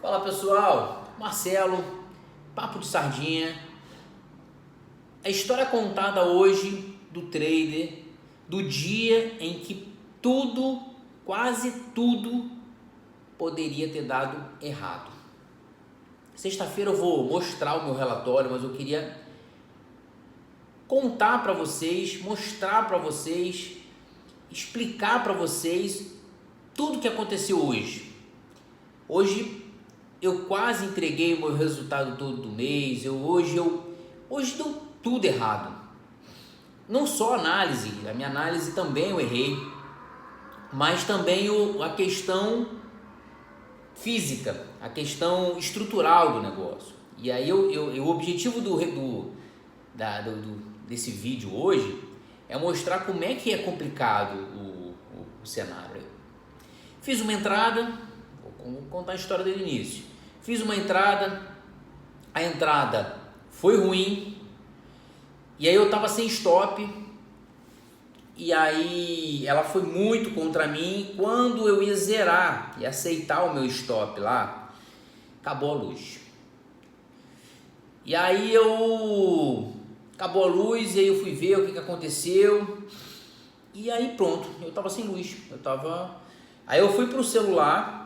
Fala pessoal, Marcelo, Papo de Sardinha. A história contada hoje do trader, do dia em que tudo, quase tudo, poderia ter dado errado. Sexta-feira eu vou mostrar o meu relatório, mas eu queria contar para vocês, mostrar para vocês, explicar para vocês tudo que aconteceu hoje. Hoje eu quase entreguei o meu resultado todo do mês. Hoje deu tudo errado. Não só a minha análise também eu errei, mas também a questão física, a questão estrutural do negócio. E aí o objetivo desse vídeo hoje é mostrar como é que é complicado o cenário. Fiz uma entrada, vou contar a história do início. Fiz uma entrada, a entrada foi ruim, e aí eu estava sem stop, e aí ela foi muito contra mim. Quando eu ia zerar e aceitar o meu stop lá, acabou a luz. E aí acabou a luz, e aí eu fui ver o que aconteceu, e aí pronto, eu estava sem luz, aí eu fui pro celular.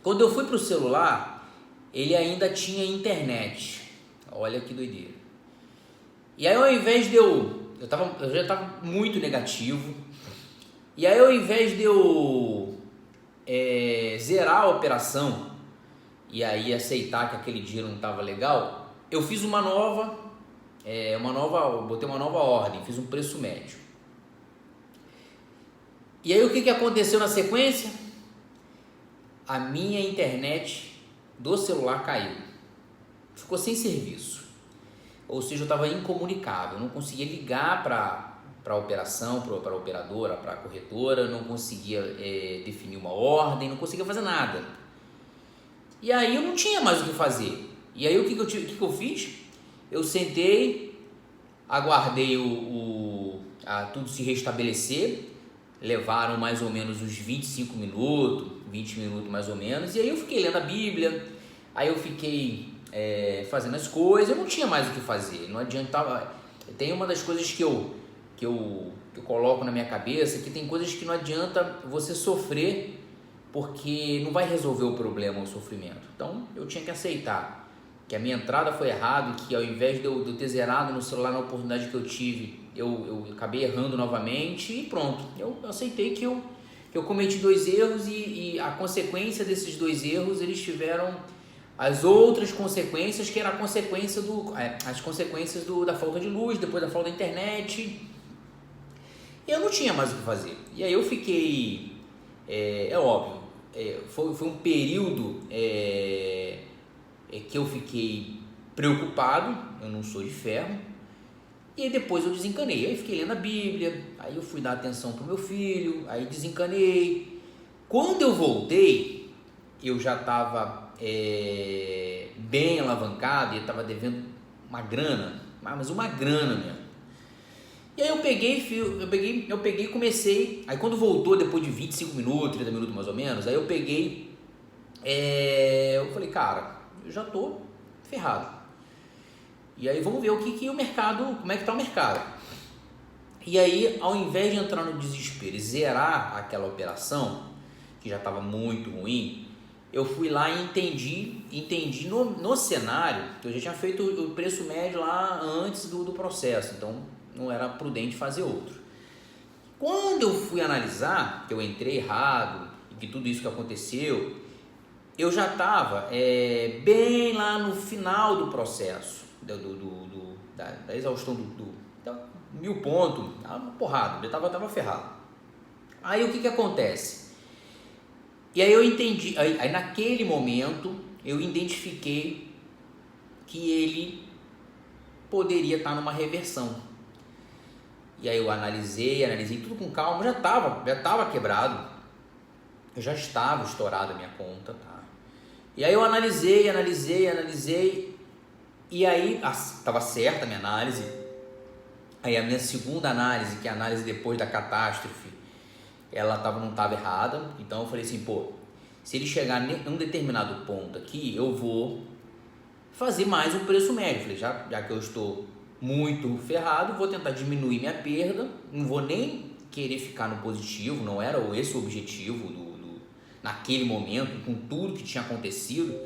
Quando eu fui pro celular, ele ainda tinha internet. Olha que doideira. E aí ao invés de eu já estava muito negativo. E aí ao invés de eu zerar a operação e aí aceitar que aquele dia não estava legal, eu fiz botei uma nova ordem, fiz um preço médio. E aí o que aconteceu na sequência? A minha internet do celular caiu, ficou sem serviço, ou seja, eu estava incomunicável, eu não conseguia ligar para a operação, para a operadora, para a corretora, não conseguia definir uma ordem, não conseguia fazer nada. E aí eu não tinha mais o que fazer. E aí o que eu fiz? Eu sentei, aguardei tudo se restabelecer. Levaram mais ou menos uns 25 minutos, 20 minutos mais ou menos, e aí eu fiquei lendo a Bíblia, aí eu fiquei fazendo as coisas. Eu não tinha mais o que fazer, não adiantava. Tem uma das coisas que eu coloco na minha cabeça, que tem coisas que não adianta você sofrer, porque não vai resolver o problema, o sofrimento. Então eu tinha que aceitar que a minha entrada foi errada, que ao invés de eu ter zerado no celular na oportunidade que eu tive, eu acabei errando novamente, e pronto. Eu aceitei que eu cometi dois erros, e a consequência desses dois erros, eles tiveram as outras consequências, que era a consequência as consequências da falta de luz, depois da falta da internet. E eu não tinha mais o que fazer. E aí eu fiquei, óbvio, foi um período que eu fiquei preocupado, eu não sou de ferro. E aí depois eu desencanei, aí fiquei lendo a Bíblia, aí eu fui dar atenção pro meu filho, aí desencanei. Quando eu voltei, eu já estava bem alavancado, e estava devendo uma grana, mas uma grana mesmo. E aí eu peguei e comecei. Aí quando voltou, depois de 25 minutos, 30 minutos mais ou menos, aí eu peguei, eu falei, cara, eu já tô ferrado. E aí vamos ver o mercado, como é que tá o mercado. E aí, ao invés de entrar no desespero e zerar aquela operação, que já estava muito ruim, eu fui lá e entendi no cenário, que eu já tinha feito o preço médio lá antes do processo, então não era prudente fazer outro. Quando eu fui analisar, que eu entrei errado e que tudo isso que aconteceu, eu já estava bem lá no final do processo, da exaustão do 1000 pontos, uma porrada, eu estava ferrado. Aí o que acontece? E aí eu entendi, aí naquele momento eu identifiquei que ele poderia estar numa reversão. E aí eu analisei tudo com calma, já estava quebrado, eu já estava estourado a minha conta, tá? E aí eu analisei, e aí estava certa a minha análise. Aí a minha segunda análise, que é a análise depois da catástrofe, ela não estava errada. Então eu falei assim, se ele chegar em um determinado ponto aqui, eu vou fazer mais um preço médio. Falei, já que eu estou muito ferrado, vou tentar diminuir minha perda, não vou nem querer ficar no positivo, não era esse o objetivo naquele momento, com tudo que tinha acontecido.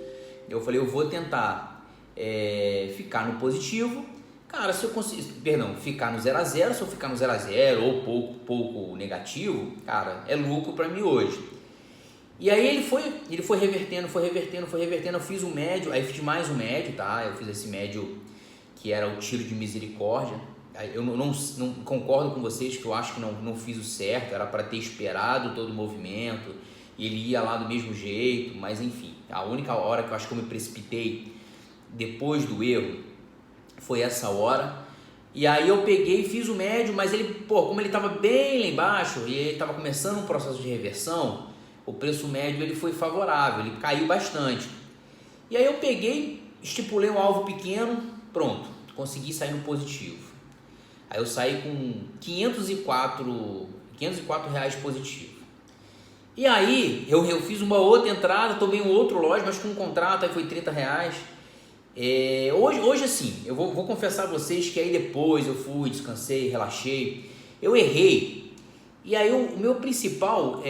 Eu falei, eu vou tentar ficar no positivo. Cara, se eu conseguir, ficar no 0 a 0, se eu ficar no 0 a 0 ou pouco negativo, cara, é lucro para mim hoje. E aí ele foi revertendo, eu fiz um médio, aí fiz mais um médio, tá? Eu fiz esse médio que era o tiro de misericórdia. Eu não concordo com vocês que eu acho que não fiz o certo, era para ter esperado todo o movimento, e ele ia lá do mesmo jeito, mas enfim, a única hora que eu acho que eu me precipitei depois do erro foi essa hora. E aí eu peguei e fiz o médio, mas ele, como ele estava bem lá embaixo e ele estava começando um processo de reversão, o preço médio ele foi favorável, ele caiu bastante. E aí eu peguei, estipulei um alvo pequeno, pronto, consegui sair no positivo. Aí eu saí com 504 reais positivo. E aí eu fiz uma outra entrada, tomei um outro lote, mas com um contrato, aí foi 30 reais. Hoje assim, eu vou confessar a vocês que aí depois eu fui, descansei, relaxei, eu errei. E aí o meu principal,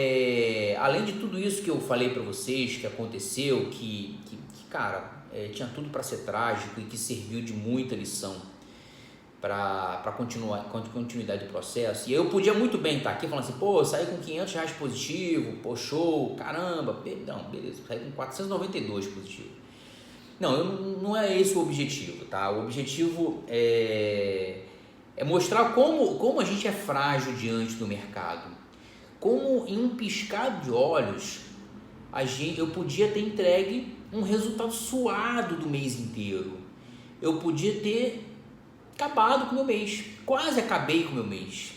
além de tudo isso que eu falei para vocês, que aconteceu, que cara, tinha tudo para ser trágico e que serviu de muita lição para continuidade do processo. E eu podia muito bem estar aqui falando assim, eu saí com 500 reais positivo, show, caramba, não, beleza, saí com 492 positivo. Não é esse o objetivo, tá? O objetivo é mostrar como a gente é frágil diante do mercado. Como em um piscar de olhos, eu podia ter entregue um resultado suado do mês inteiro. Eu podia ter acabado com o meu mês, quase acabei com o meu mês.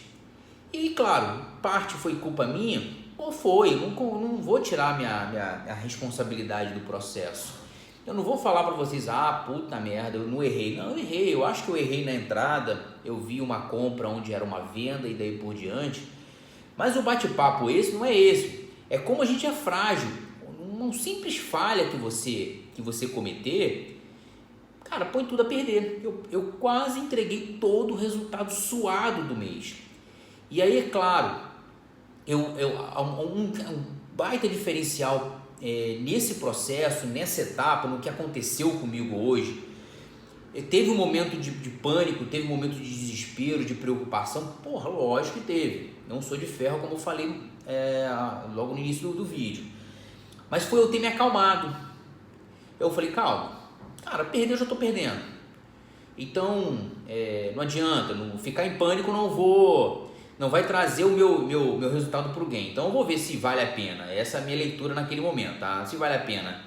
E claro, parte foi culpa minha, ou foi, não vou tirar minha responsabilidade do processo. Eu não vou falar para vocês, puta merda, eu não errei. Não, eu errei, eu acho que eu errei na entrada, eu vi uma compra onde era uma venda e daí por diante. Mas o bate-papo não é esse, é como a gente é frágil. Uma simples falha que você cometer, cara, põe tudo a perder. Eu quase entreguei todo o resultado suado do mês. E aí, é claro, um baita diferencial nesse processo, nessa etapa, no que aconteceu comigo hoje. Teve um momento de pânico, teve um momento de desespero, de preocupação. Lógico que teve. Não sou de ferro, como eu falei logo no início do vídeo. Mas foi eu ter me acalmado. Eu falei, calma, cara, perder eu já estou perdendo. Então, não adianta, ficar em pânico não vai trazer o meu resultado para o gain. Então eu vou ver se vale a pena. Essa é a minha leitura naquele momento, tá? Se vale a pena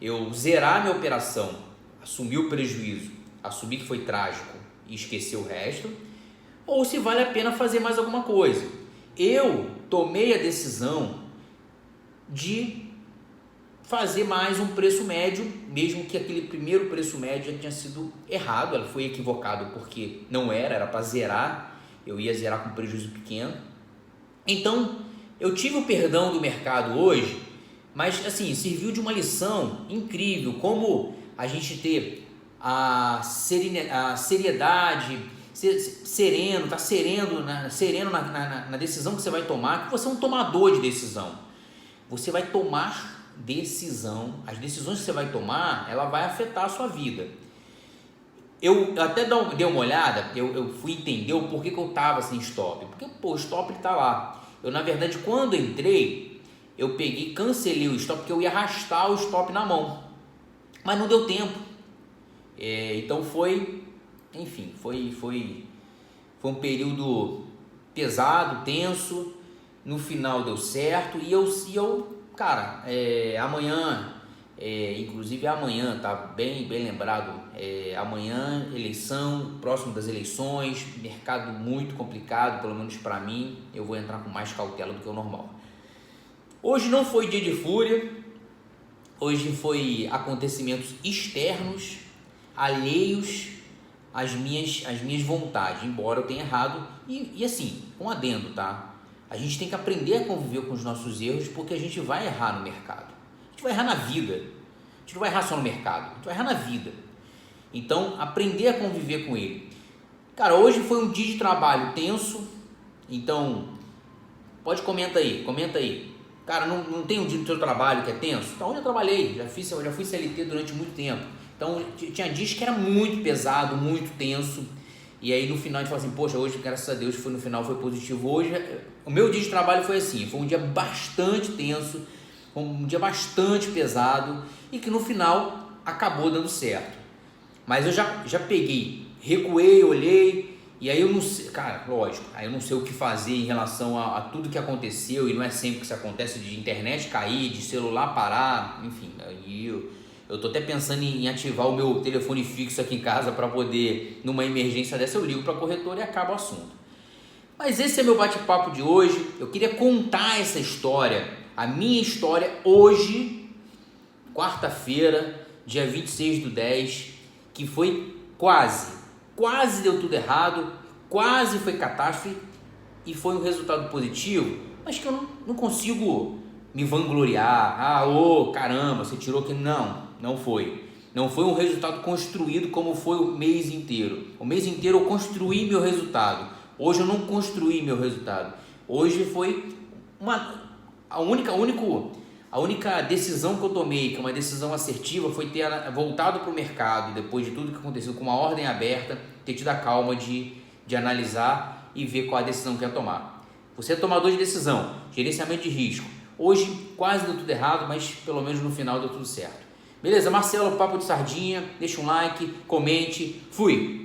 eu zerar minha operação, assumir o prejuízo, assumir que foi trágico e esquecer o resto, ou se vale a pena fazer mais alguma coisa. Eu tomei a decisão de fazer mais um preço médio, mesmo que aquele primeiro preço médio já tinha sido errado, ela foi equivocado porque não era para zerar, eu ia zerar com prejuízo pequeno. Então, eu tive o perdão do mercado hoje, mas assim, serviu de uma lição incrível, como a gente ter a seriedade, sereno na decisão que você vai tomar, que você é um tomador de decisão. Você vai tomar decisão, as decisões que você vai tomar, ela vai afetar a sua vida. Eu até dei uma olhada, eu fui entender o porquê que eu estava sem stop, porque o stop está lá. Eu, na verdade, quando entrei, eu peguei, cancelei o stop, porque eu ia arrastar o stop na mão, mas não deu tempo. Então foi um período pesado, tenso. No final deu certo e eu cara, amanhã, inclusive amanhã, tá bem lembrado, amanhã eleição, próximo das eleições, mercado muito complicado, pelo menos para mim, eu vou entrar com mais cautela do que o normal. Hoje não foi dia de fúria, hoje foi acontecimentos externos, alheios às minhas vontades, embora eu tenha errado, e assim, um adendo, tá? A gente tem que aprender a conviver com os nossos erros, porque a gente vai errar no mercado. A gente vai errar na vida. A gente não vai errar só no mercado, a gente vai errar na vida. Então, aprender a conviver com ele. Cara, hoje foi um dia de trabalho tenso, então, comenta aí. Cara, não tem um dia do seu trabalho que é tenso? Então, onde eu trabalhei? Já fui CLT durante muito tempo. Então, tinha dias que era muito pesado, muito tenso. E aí, no final, a gente fala assim, poxa, hoje, graças a Deus, no final foi positivo. Hoje, o meu dia de trabalho foi assim, foi um dia bastante tenso, um dia bastante pesado e que no final acabou dando certo. Mas eu já peguei, recuei, olhei, e aí eu não sei, cara, lógico, aí eu não sei o que fazer em relação a tudo que aconteceu, e não é sempre que isso acontece, de internet cair, de celular parar, enfim, aí eu tô até pensando em ativar o meu telefone fixo aqui em casa para poder, numa emergência dessa, eu ligo para a corretora e acaba o assunto. Mas esse é meu bate-papo de hoje, eu queria contar essa história, a minha história hoje, quarta-feira, dia 26/10, que foi quase deu tudo errado, quase foi catástrofe e foi um resultado positivo, mas que eu não consigo me vangloriar, caramba, você tirou que não foi. Não foi um resultado construído como foi o mês inteiro. O mês inteiro eu construí meu resultado. Hoje eu não construí meu resultado. Hoje foi a única decisão que eu tomei, que é uma decisão assertiva, foi ter voltado para o mercado, depois de tudo que aconteceu, com uma ordem aberta, ter tido a calma de analisar e ver qual a decisão que ia tomar. Você é tomador de decisão, gerenciamento de risco. Hoje quase deu tudo errado, mas pelo menos no final deu tudo certo. Beleza? Marcelo, Papo de Sardinha, deixa um like, comente, fui!